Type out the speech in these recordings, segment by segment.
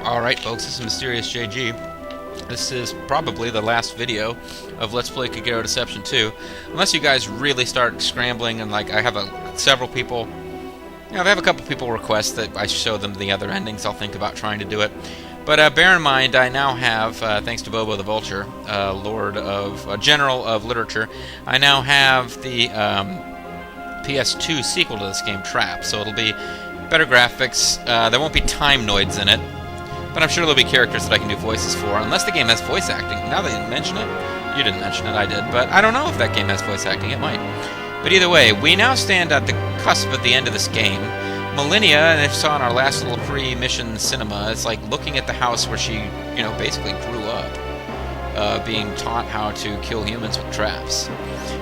Alright folks, this is Mysterious JG. This is probably the last video of Let's Play Kagero Deception 2. Unless you guys really start scrambling and I have several people... I have a couple people request that I show them the other endings. I'll think about trying to do it. But bear in mind, I now have, thanks to Bobo the Vulture, General of Literature, I now have the PS2 sequel to this game, Trap. So it'll be better graphics. There won't be time noids in it. But I'm sure there'll be characters that I can do voices for, unless the game has voice acting. Now they didn't mention it. You didn't mention it, I did. But I don't know if that game has voice acting. It might. But either way, we now stand at the cusp at the end of this game. Millennia, and if you saw in our last little pre-mission cinema, it's like looking at the house where she, basically grew up, being taught how to kill humans with traps.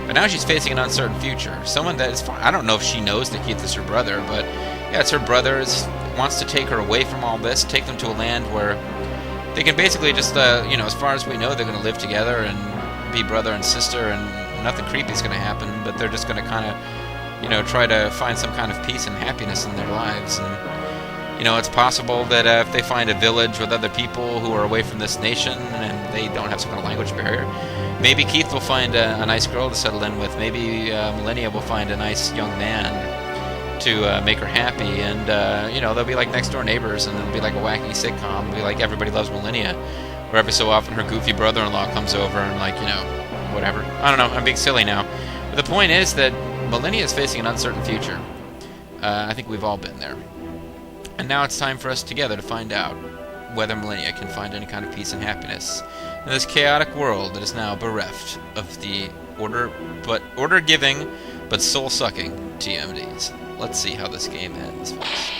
But now she's facing an uncertain future. Someone that is far, I don't know if she knows that Keith is her brother, but yeah, it's her brother. Wants to take her away from all this, take them to a land where they can basically just, as far as we know, they're going to live together and be brother and sister, and nothing creepy is going to happen, but they're just going to kind of, try to find some kind of peace and happiness in their lives. And, it's possible that if they find a village with other people who are away from this nation and they don't have some kind of language barrier, maybe Keith will find a nice girl to settle in with. Maybe Millennia will find a nice young man to make her happy, and they'll be like next door neighbors, and it'll be like a wacky sitcom. It'll be like Everybody Loves Millennia, where every so often her goofy brother-in-law comes over and whatever. I don't know, I'm being silly now. But the point is that Millennia is facing an uncertain future. I think we've all been there. And now it's time for us together to find out whether Millennia can find any kind of peace and happiness in this chaotic world that is now bereft of the order-giving but soul-sucking TMDs. Let's see how this game ends, folks.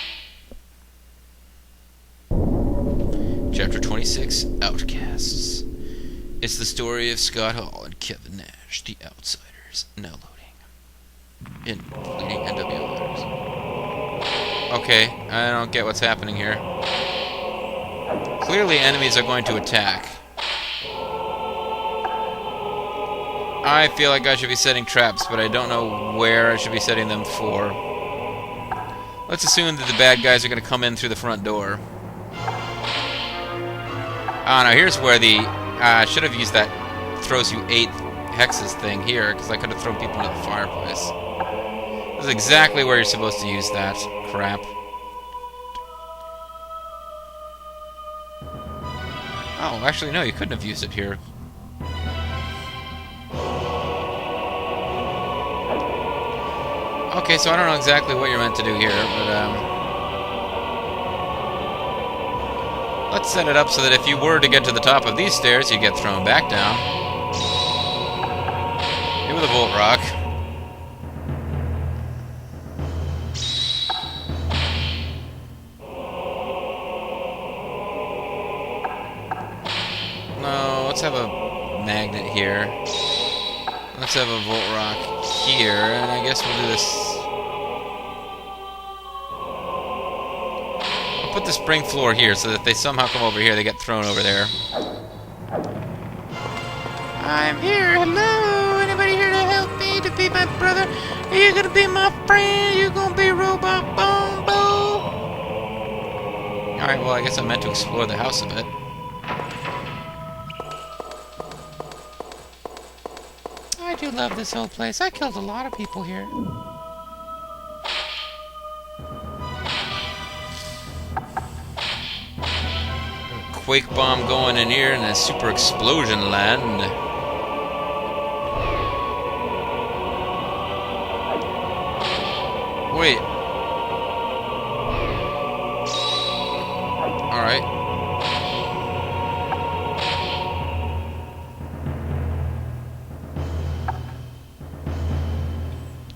Chapter 26, Outcasts. It's the story of Scott Hall and Kevin Nash, the Outsiders. Now loading. In leading NW letters. Okay, I don't get what's happening here. Clearly enemies are going to attack. I feel like I should be setting traps, but I don't know where I should be setting them for. Let's assume that the bad guys are going to come in through the front door. Oh no, here's where the... I should have used that throws you 8 hexes thing here, because I could have thrown people into the fireplace. This is exactly where you're supposed to use that crap. Oh, actually no, you couldn't have used it here. Okay, so I don't know exactly what you're meant to do here, but let's set it up so that if you were to get to the top of these stairs, you get thrown back down. Hit with a Volt Rock. No, let's have a magnet here. Let's have a Volt Rock here, and I guess we'll do this. I'll put the spring floor here so that if they somehow come over here, they get thrown over there. I'm here, hello! Anybody here to help me, to be my brother? Are you gonna be my friend? You gonna be Robot Bombo? Alright, well, I guess I meant to explore the house a bit. I do love this whole place. I killed a lot of people here. Quake bomb going in here in a super explosion land. Wait. Alright.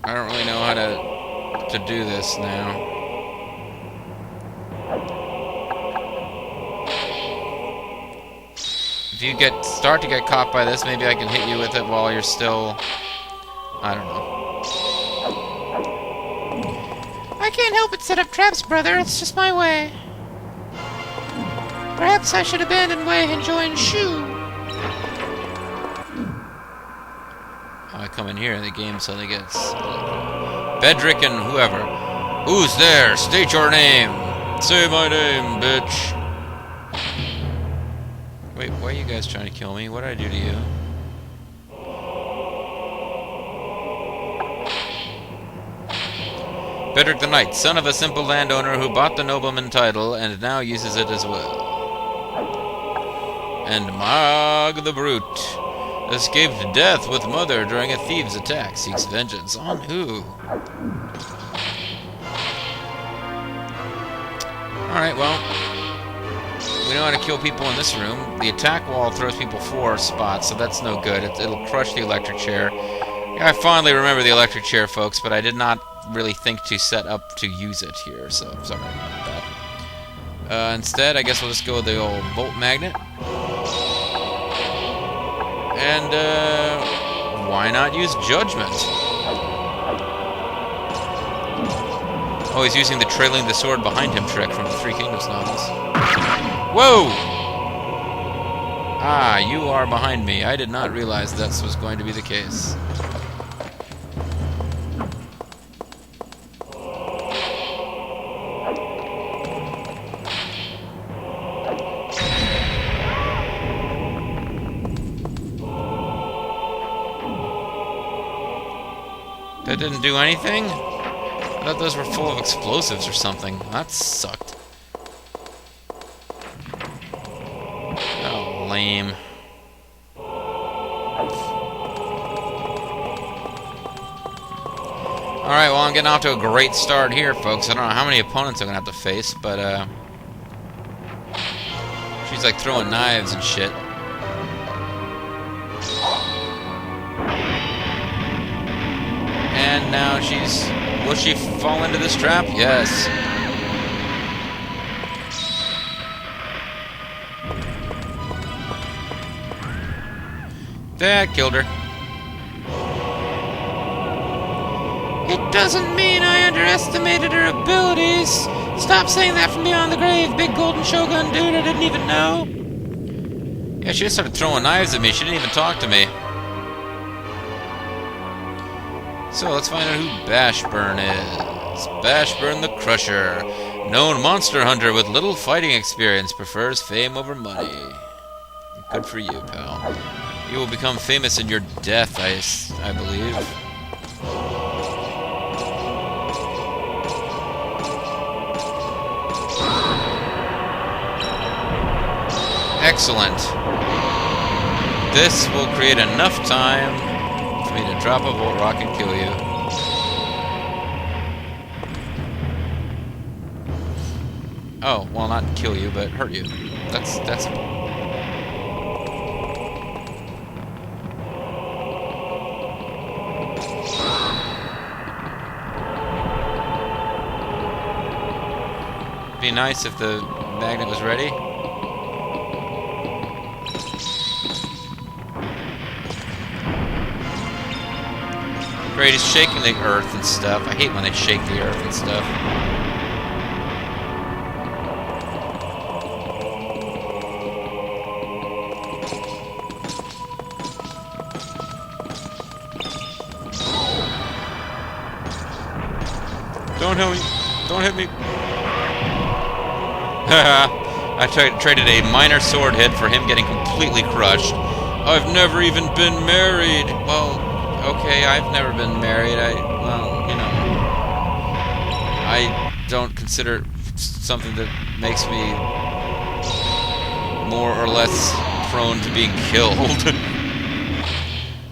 I don't really know how to do this now. If you start to get caught by this, maybe I can hit you with it while you're still... I don't know. I can't help but set up traps, brother. It's just my way. Perhaps I should abandon way and join Shu. I come in here, the game suddenly gets... Bedrick and whoever. Who's there? State your name. Say my name, bitch. Wait, why are you guys trying to kill me? What did I do to you? Bedrick the Knight, son of a simple landowner who bought the nobleman title and now uses it as well. And Mag the Brute escaped death with mother during a thieves' attack. Seeks vengeance on who? Alright, well, we know how to kill people in this room. The attack wall throws people 4 spots, so that's no good. It'll crush the electric chair. I fondly remember the electric chair, folks, but I did not really think to set up to use it here, so sorry about that. Instead, I guess we'll just go with the old bolt magnet. And, why not use Judgment? Oh, he's using the trailing the sword behind him trick from the Three Kingdoms novels. Whoa! Ah, you are behind me. I did not realize this was going to be the case. That didn't do anything? I thought those were full of explosives or something. That sucked. Oh, lame. Alright, well, I'm getting off to a great start here, folks. I don't know how many opponents I'm gonna have to face, but, she's like throwing knives and shit. And now she's... Will she fall into this trap? Yes. That killed her. It doesn't mean I underestimated her abilities. Stop saying that from beyond the grave, big golden shogun dude. I didn't even know. Yeah, she just started throwing knives at me. She didn't even talk to me. So let's find out who Bashburn is. Bashburn the Crusher. Known monster hunter with little fighting experience. Prefers fame over money. Good for you, pal. You will become famous in your death, I believe. Excellent. This will create enough time for me to drop a Volt Rock and kill you. Oh, well, not kill you, but hurt you. That's be nice if the magnet was ready. Great, he's shaking the earth and stuff. I hate when they shake the earth and stuff. Don't hit me. Don't hit me. I traded a minor sword hit for him getting completely crushed. I've never even been married. Well, okay, I've never been married. Well, you know, I don't consider it something that makes me more or less prone to being killed.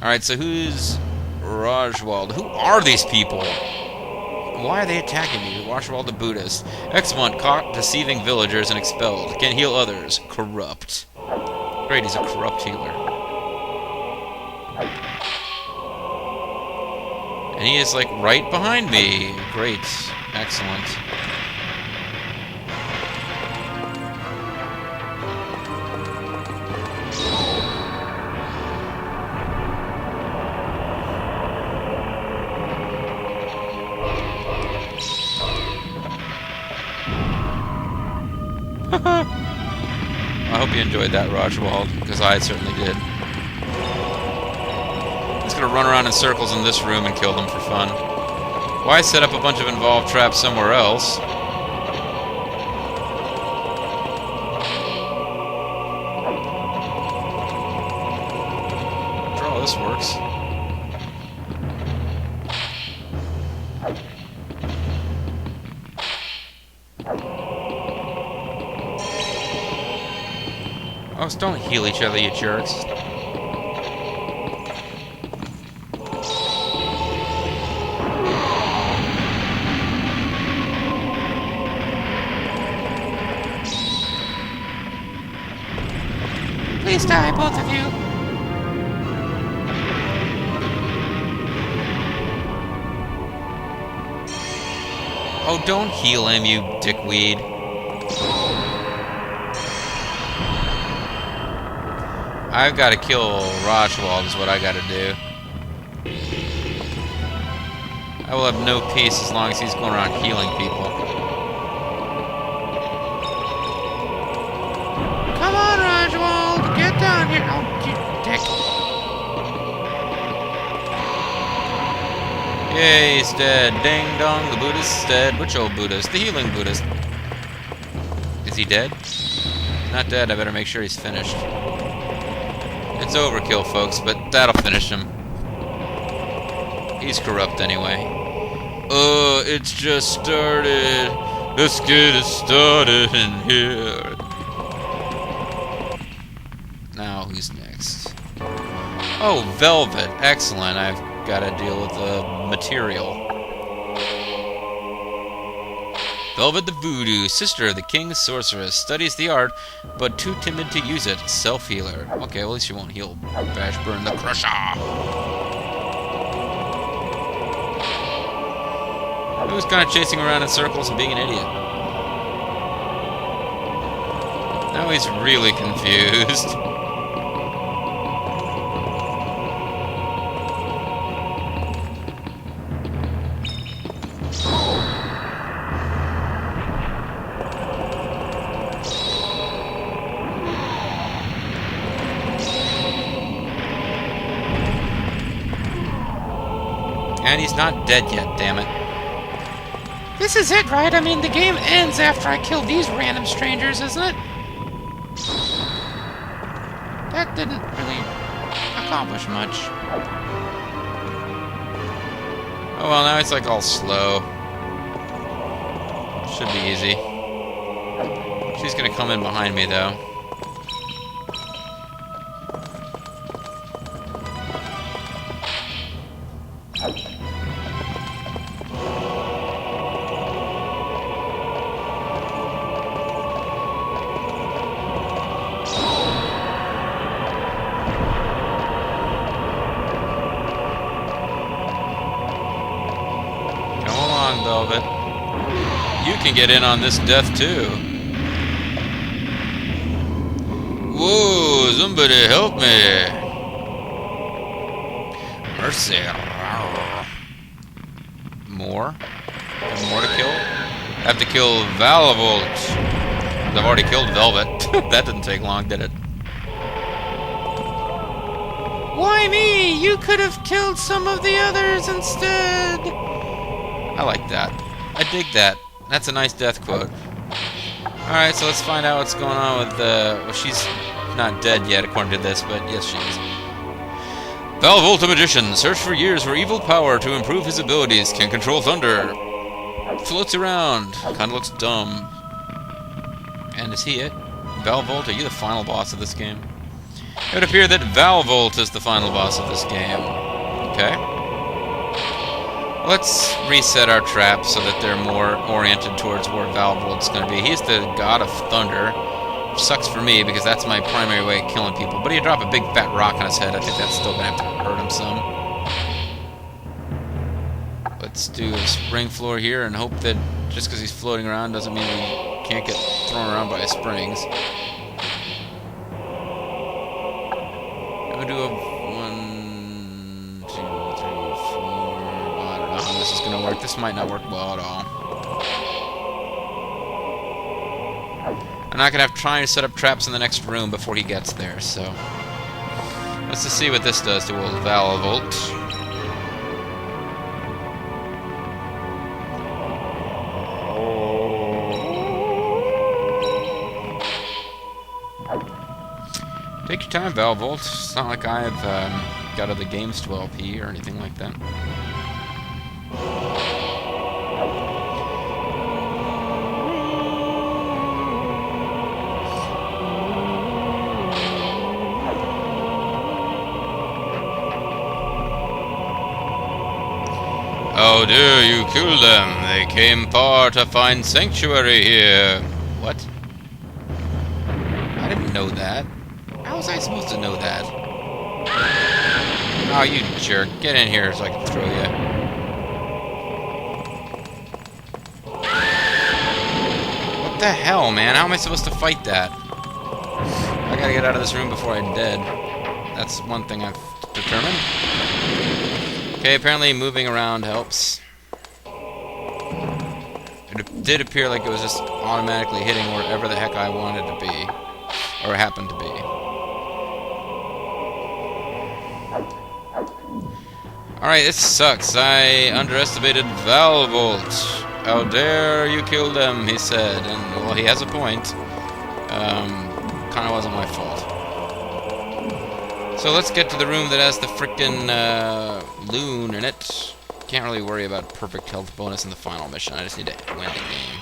Alright, so who's Rajwald? Who are these people? Why are they attacking me? Rajwald the Buddhist. Exmont caught deceiving villagers and expelled. Can heal others. Corrupt. Great, he's a corrupt healer. And he is, like, right behind me. Great. Excellent. I hope you enjoyed that, Rajwald, because I certainly did. I'm just gonna run around in circles in this room and kill them for fun. Why set up a bunch of involved traps somewhere else? this works. Oh, don't heal each other, you jerks. Please die, both of you. Oh, don't heal him, you dickweed. I've got to kill Rochwald is what I got to do. I will have no peace as long as he's going around healing people. Come on, Rochwald! Get down here! Oh, you dick. Yay, he's dead. Ding dong, the Buddhist is dead. Which old Buddhist? The healing Buddhist. Is he dead? Not dead, I better make sure he's finished. It's overkill, folks, but that'll finish him. He's corrupt anyway. It's just started. Let's get it started in here. Now, who's next? Oh, Velvet. Excellent. I've got to deal with the material. Velvet the Voodoo, sister of the King's Sorceress, studies the art, but too timid to use it. Self-healer. Okay, well, at least she won't heal Bashburn the Crusher. Who's kind of chasing around in circles and being an idiot? Now he's really confused. And he's not dead yet, damn it. This is it, right? I mean, the game ends after I kill these random strangers, isn't it? That didn't really accomplish much. Oh well, now it's like all slow. Should be easy. She's gonna come in behind me, though. Velvet. You can get in on this death too. Whoa, somebody help me. Mercy. More? There's more to kill? I have to kill Valavolt. I've already killed Velvet. That didn't take long, did it? Why me? You could have killed some of the others instead. I like that. I dig that. That's a nice death quote. Alright, so let's find out what's going on with well, she's not dead yet, according to this, but yes, she is. Valvolt, the magician, searched for years for evil power to improve his abilities, can control thunder. Floats around. Kinda looks dumb. And is he it? Valvolt, are you the final boss of this game? It would appear that Valvolt is the final boss of this game. Okay. Let's reset our traps so that they're more oriented towards where Valvolt's going to be. He's the god of thunder, which sucks for me because that's my primary way of killing people. But if you drop a big fat rock on his head, I think that's still going to have to hurt him some. Let's do a spring floor here and hope that just because he's floating around doesn't mean he can't get thrown around by springs. I'm going to do a 1, 2, 3, 4... I don't know how this is going to work. This might not work well at all. I'm not going to have trying to set up traps in the next room before he gets there, so... Let's just see what this does to old Valavolt. Take your time, Valvolt. It's not like I've kicked out of the game's 12p or anything like that. How dare you kill them? They came far to find sanctuary here. What? I didn't know that. How was I supposed to know that? Oh, you jerk. Get in here so I can throw you. What the hell, man? How am I supposed to fight that? I gotta get out of this room before I'm dead. That's one thing I've determined. Okay, apparently moving around helps. It did appear like it was just automatically hitting wherever the heck I wanted to be. Or happened to be. Alright, this sucks. I underestimated Valvolt. How dare you kill them, he said. And, well, he has a point. Kinda wasn't my fault. So let's get to the room that has the frickin' loon in it. Can't really worry about perfect health bonus in the final mission. I just need to win the game.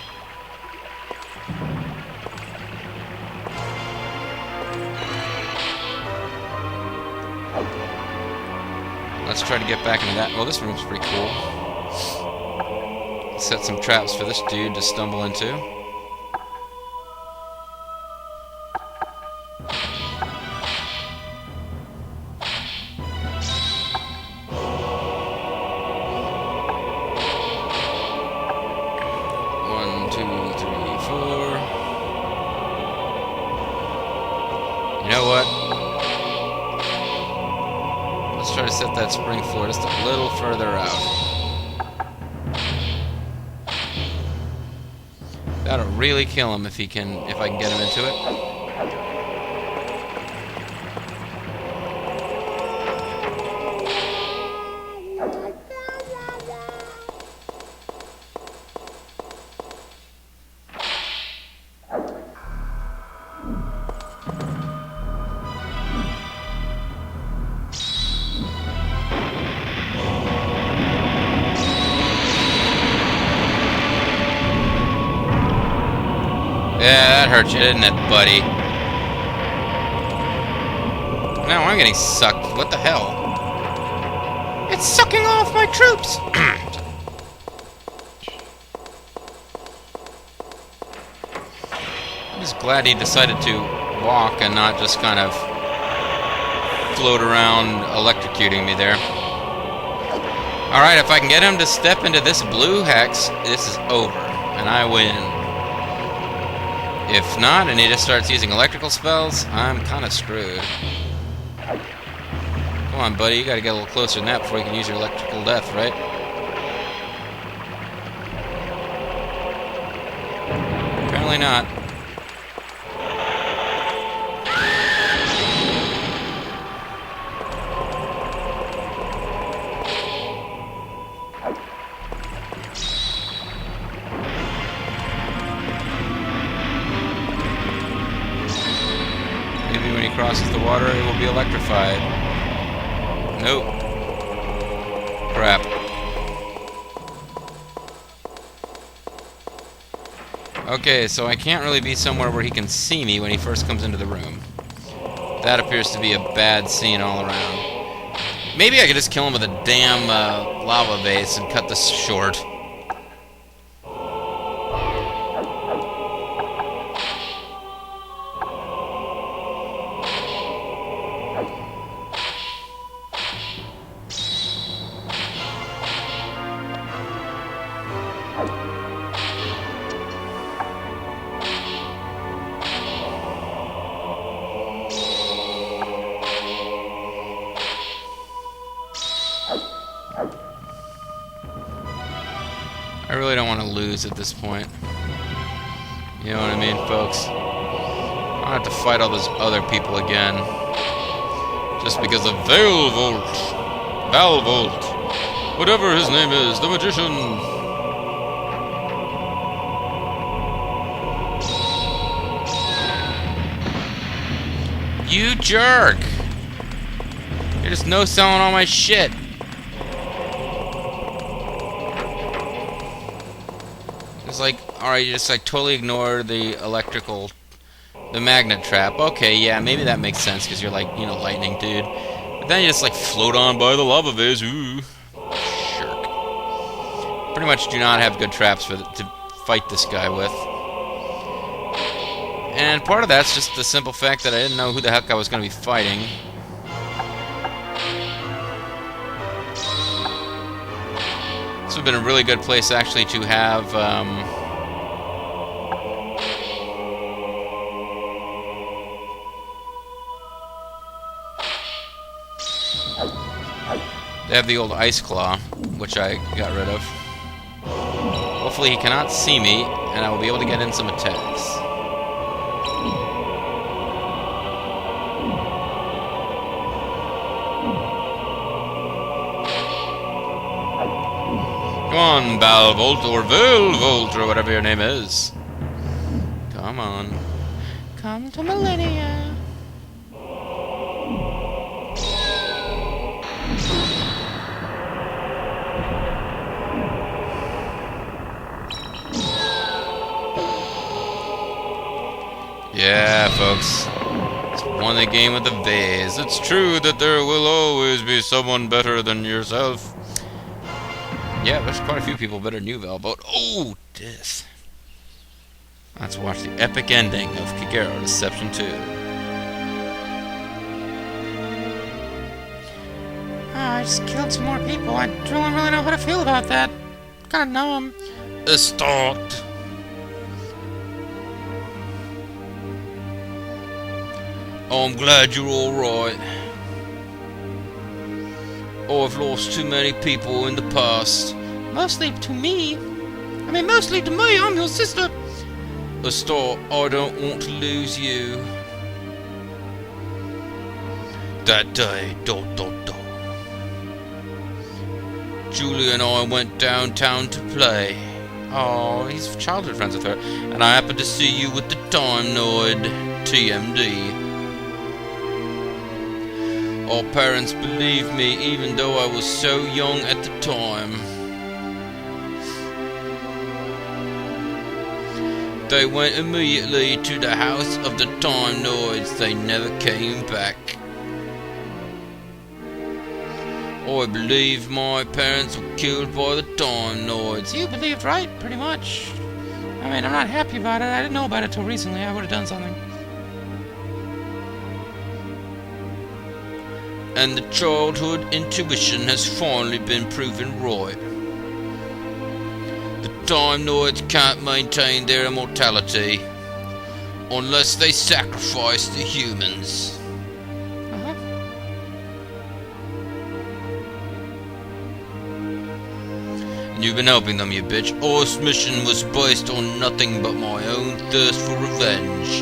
Let's try to get back into that. Well, this room's pretty cool. Set some traps for this dude to stumble into. You know what? Let's try to set that spring floor just a little further out. That'll really kill him if I can get him into it. Yeah, that hurt you, didn't it, buddy? Now I'm getting sucked. What the hell? It's sucking off my troops! I'm just glad he decided to walk and not just kind of float around electrocuting me there. Alright, if I can get him to step into this blue hex, this is over, and I win. If not, and he just starts using electrical spells, I'm kind of screwed. Come on, buddy, you gotta get a little closer than that before you can use your electrical death, right? Apparently not. When he crosses the water, it will be electrified. Nope. Crap. Okay, so I can't really be somewhere where he can see me when he first comes into the room. That appears to be a bad scene all around. Maybe I could just kill him with a damn lava vase and cut this short. I really don't want to lose at this point. You know what I mean, folks? I don't have to fight all those other people again. Just because of Valvolt. Whatever his name is, the magician. You jerk! You're just no-selling all my shit. It's like, alright, you just like totally ignore the the magnet trap. Okay, yeah, maybe that makes sense because you're like, you know, lightning dude. But then you just like float on by the lava viz. Ooh. Shirk. Pretty much do not have good traps to fight this guy with. And part of that's just the simple fact that I didn't know who the heck I was going to be fighting. This would have been a really good place actually to have they have the old ice claw, which I got rid of. Hopefully he cannot see me, and I will be able to get in some attacks. Come on, Balvolt or Vilvolt or whatever your name is. Come on. Come to Millennia. Yeah, folks. It's won the game with the vase. It's true that there will always be someone better than yourself. Yeah, there's quite a few people better than you, Valbot. Oh, death. Let's watch the epic ending of Kagero Deception 2. I just killed some more people. I don't really know how to feel about that. Kinda numb. Start. Oh, I'm glad you're alright. Oh, I've lost too many people in the past. Mostly to me. I mean, mostly to me. I'm your sister. Stop. I don't want to lose you. That day, ... Julie and I went downtown to play. Oh, he's childhood friends with her. And I happened to see you with the Time Noid. TMD. Our parents believed me even though I was so young at the time. They went immediately to the house of the Time Noids. They never came back. I believe my parents were killed by the Time Noids. You believed right, pretty much. I mean, I'm not happy about it. I didn't know about it till recently. I would have done something. And the childhood intuition has finally been proven right. The Time Noids can't maintain their immortality unless they sacrifice the humans. And you've been helping them, you bitch. Our mission was based on nothing but my own thirst for revenge,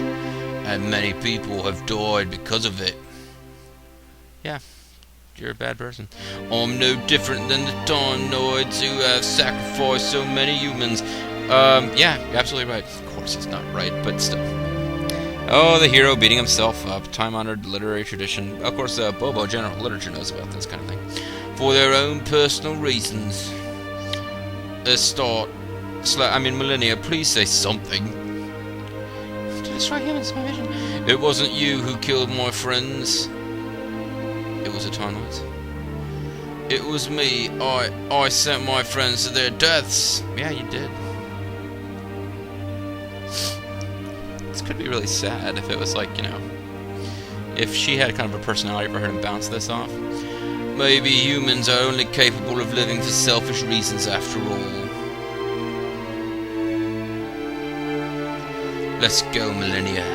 and many people have died because of it. Yeah, you're a bad person. I'm no different than the Time Noids who have sacrificed so many humans. Yeah, you're absolutely right. Of course he's not right, but still. Oh, the hero beating himself up. Time-honored literary tradition. Of course, Bobo General Literature knows about this kind of thing. For their own personal reasons. Millennia, please say something. To destroy humans, my vision. It wasn't you who killed my friends. It was the Time Noids. It was me. I sent my friends to their deaths. Yeah, you did. This could be really sad if it was like, you know, if she had kind of a personality for her to bounce this off. Maybe humans are only capable of living for selfish reasons after all. Let's go, Millennia.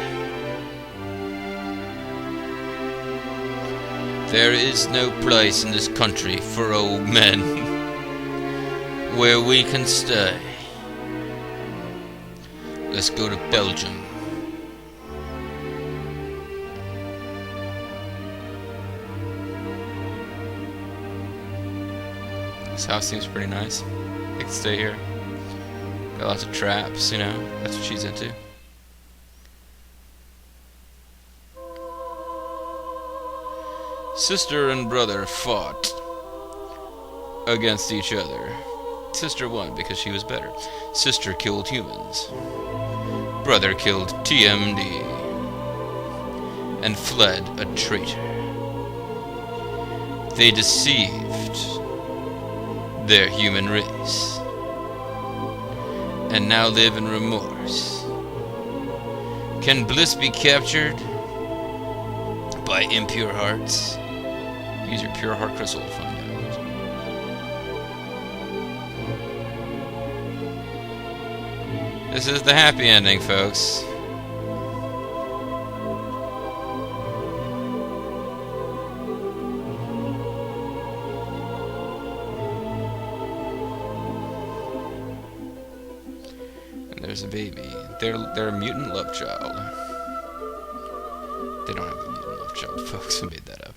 There is no place in this country for old men where we can stay. Let's go to Belgium. This house seems pretty nice. I could stay here. Got lots of traps, you know. That's what she's into. Sister and brother fought against each other. Sister won because she was better. Sister killed humans. Brother killed TMD and fled a traitor. They deceived their human race and now live in remorse. Can bliss be captured by impure hearts? Use your pure heart crystal to find out. This is the happy ending, folks. And there's a baby. They're a mutant love child. They don't have a mutant love child, folks. I made that up.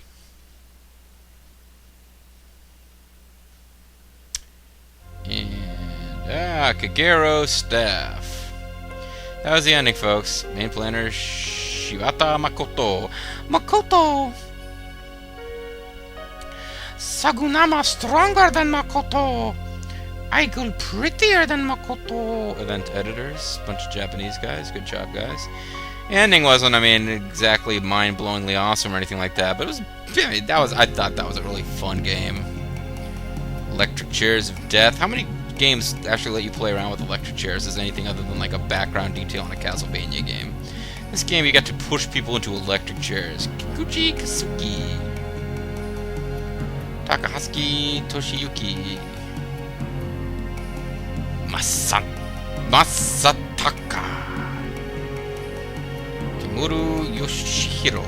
And Kagero staff. That was the ending, folks. Main planner Shibata Makoto. Makoto! Sagunama stronger than Makoto. Aigul prettier than Makoto. Event editors, bunch of Japanese guys. Good job, guys. The ending wasn't, I mean, exactly mind-blowingly awesome or anything like that, but it was. I thought that was a really fun game. Electric chairs of death. How many games actually let you play around with electric chairs as anything other than like a background detail in a Castlevania game? This game, you got to push people into electric chairs. Kikuchi Kasuki, Takahashi Toshiyuki, Masataka, Kimuru Yoshihiro,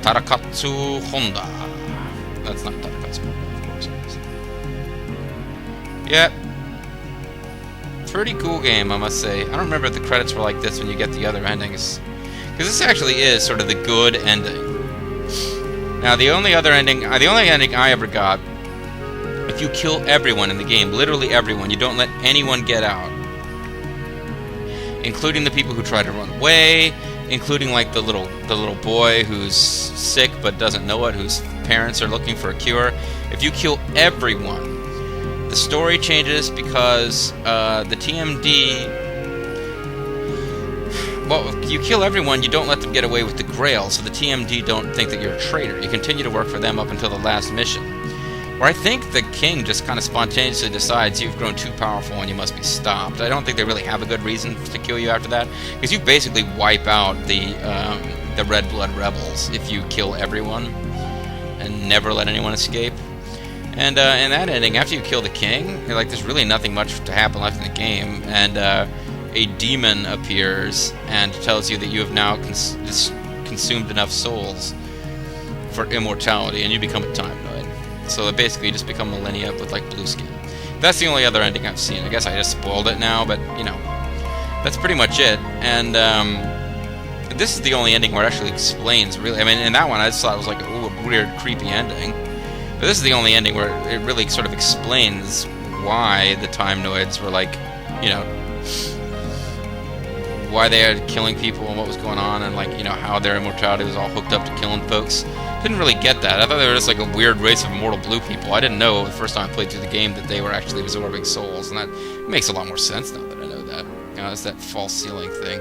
Tarakatsu Honda. That's not Tarakatsu Honda, of course. Yeah. Pretty cool game, I must say. I don't remember if the credits were like this when you get the other endings. Because this actually is sort of the good ending. Now, the only ending I ever got, if you kill everyone in the game, literally everyone, you don't let anyone get out. Including the people who try to run away, including like the little boy who's sick but doesn't know it, whose parents are looking for a cure. If you kill everyone, the story changes because the TMD... Well, if you kill everyone, you don't let them get away with the Grail, so the TMD don't think that you're a traitor. You continue to work for them up until the last mission. Where I think the king just kind of spontaneously decides you've grown too powerful and you must be stopped. I don't think they really have a good reason to kill you after that, because you basically wipe out the Red Blood Rebels if you kill everyone and never let anyone escape. And in that ending, after you kill the king, you're like, there's really nothing much to happen left in the game, and a demon appears and tells you that you have now consumed enough souls for immortality, and you become a time node. So basically, you just become Millennia with like blue skin. That's the only other ending I've seen. I guess I just spoiled it now, but you know, that's pretty much it. And this is the only ending where it actually explains. Really, I mean, in that one, I just thought it was like a weird, creepy ending. But this is the only ending where it really sort of explains why the Time Noids were like, you know, why they had killing people and what was going on, and like, you know, how their immortality was all hooked up to killing folks. Didn't really get that. I thought they were just like a weird race of immortal blue people. I didn't know the first time I played through the game that they were actually absorbing souls, and that makes a lot more sense now that I know that. You know, it's that false ceiling thing.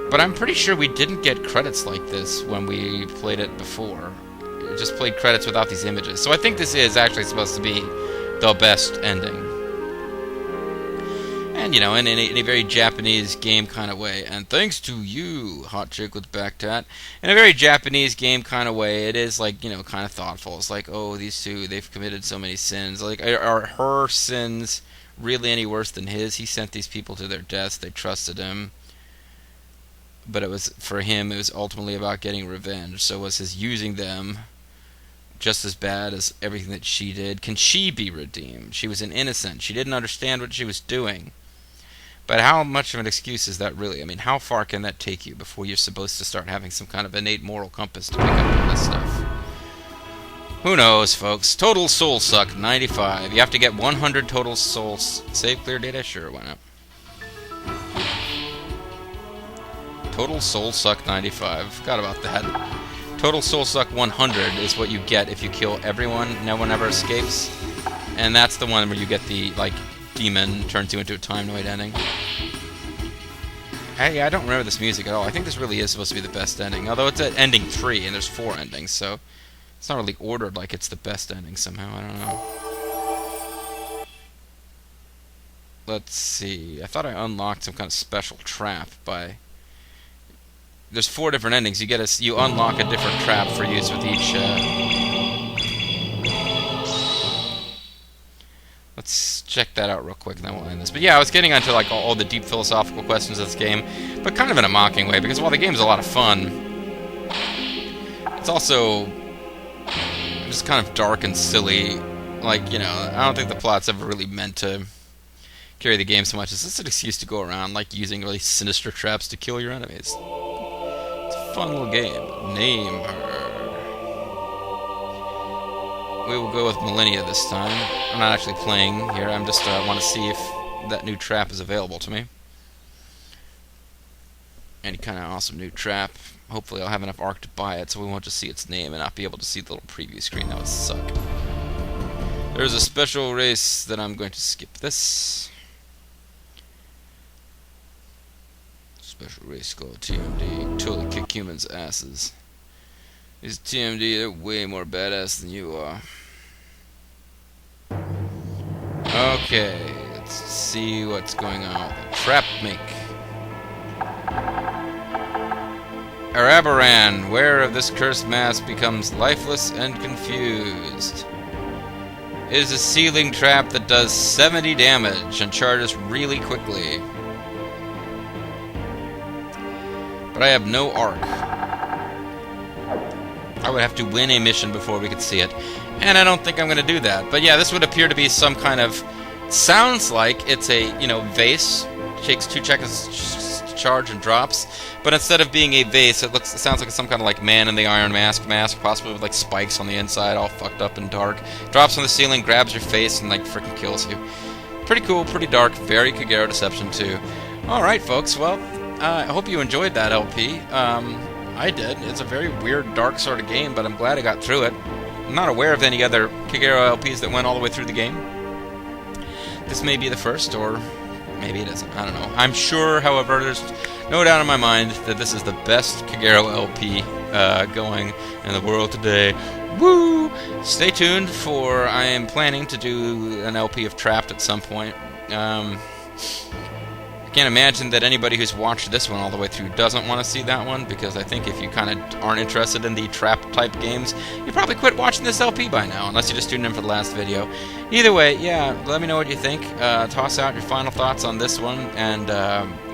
But I'm pretty sure we didn't get credits like this when we played it before. It just played credits without these images. So I think this is actually supposed to be the best ending. And, you know, in a very Japanese game kind of way. And thanks to you, hot chick with back tat, in a very Japanese game kind of way, it is, like, you know, kind of thoughtful. It's like, oh, these two, they've committed so many sins. Like, are her sins really any worse than his? He sent these people to their deaths. They trusted him. But it was, for him, it was ultimately about getting revenge. So was his using them just as bad as everything that she did? Can she be redeemed? She was an innocent. She didn't understand what she was doing. But how much of an excuse is that really? I mean, how far can that take you before you're supposed to start having some kind of innate moral compass to pick up on this stuff? Who knows, folks? Total soul suck, 95. You have to get 100 total souls. Save clear data? Sure, why not? Total Soul Suck 95. Forgot about that. Total Soul Suck 100 is what you get if you kill everyone, no one ever escapes. And that's the one where you get the, like, demon turns you into a Time Noid ending. Hey, I don't remember this music at all. I think this really is supposed to be the best ending. Although it's at ending 3, and there's 4 endings, so it's not really ordered like it's the best ending somehow. I don't know. Let's see. I thought I unlocked some kind of special trap by... There's 4 different endings. You unlock a different trap for use with each... Let's check that out real quick, and then we'll end this. But yeah, I was getting onto like all the deep philosophical questions of this game, but kind of in a mocking way, because while the game's a lot of fun, it's also just kind of dark and silly. Like, you know, I don't think the plot's ever really meant to carry the game so much. It's just an excuse to go around, like, using really sinister traps to kill your enemies. It's a fun little game. Name her. We will go with Millennia this time. I'm not actually playing here. I'm just want to see if that new trap is available to me. Any kind of awesome new trap. Hopefully I'll have enough arc to buy it, so we won't just see its name and not be able to see the little preview screen. That would suck. There's a special race that I'm going to skip this. Special race called TMD. Totally kick humans' asses. These TMD, they're way more badass than you are. Okay, let's see what's going on with the trap make. Arabaran, wearer of this cursed mask, becomes lifeless and confused. It is a ceiling trap that does 70 damage and charges really quickly. But I have no arc. I would have to win a mission before we could see it, and I don't think I'm going to do that. But yeah, this would appear to be some kind of... Sounds like it's a, you know, vase. Takes 2 seconds to charge and drops. But instead of being a vase, it sounds like some kind of like Man in the Iron Mask, possibly with like spikes on the inside, all fucked up and dark. Drops on the ceiling, grabs your face, and like freaking kills you. Pretty cool, pretty dark, very Kagero Deception 2. Alright, folks, well, I hope you enjoyed that LP. I did. It's a very weird, dark sort of game, but I'm glad I got through it. I'm not aware of any other Kagero LPs that went all the way through the game. This may be the first, or maybe it isn't. I don't know. I'm sure, however, there's no doubt in my mind that this is the best Kagero LP going in the world today. Woo! Stay tuned for... I am planning to do an LP of Trapped at some point. I can't imagine that anybody who's watched this one all the way through doesn't want to see that one, because I think if you kind of aren't interested in the trap-type games, you probably quit watching this LP by now, unless you just tuned in for the last video. Either way, yeah, let me know what you think. Toss out your final thoughts on this one, and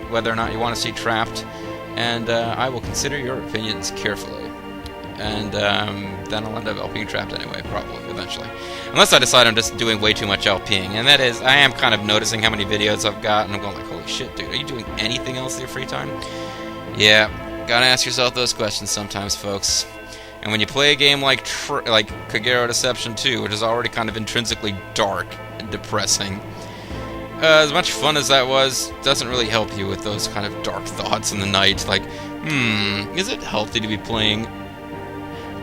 whether or not you want to see Trapped, and I will consider your opinions carefully. And then I'll end up LPing Trapped anyway, probably, eventually. Unless I decide I'm just doing way too much LPing. And that is, I am kind of noticing how many videos I've got, and I'm going like, holy shit, dude, are you doing anything else in your free time? Yeah, gotta ask yourself those questions sometimes, folks. And when you play a game like Kagero Deception 2, which is already kind of intrinsically dark and depressing, as much fun as that was, doesn't really help you with those kind of dark thoughts in the night. Like, is it healthy to be playing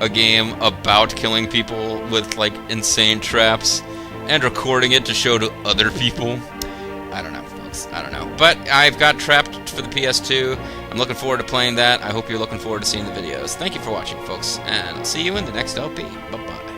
a game about killing people with, like, insane traps and recording it to show to other people? I don't know, folks. I don't know. But I've got Trapped for the PS2. I'm looking forward to playing that. I hope you're looking forward to seeing the videos. Thank you for watching, folks, and I'll see you in the next LP. Bye-bye.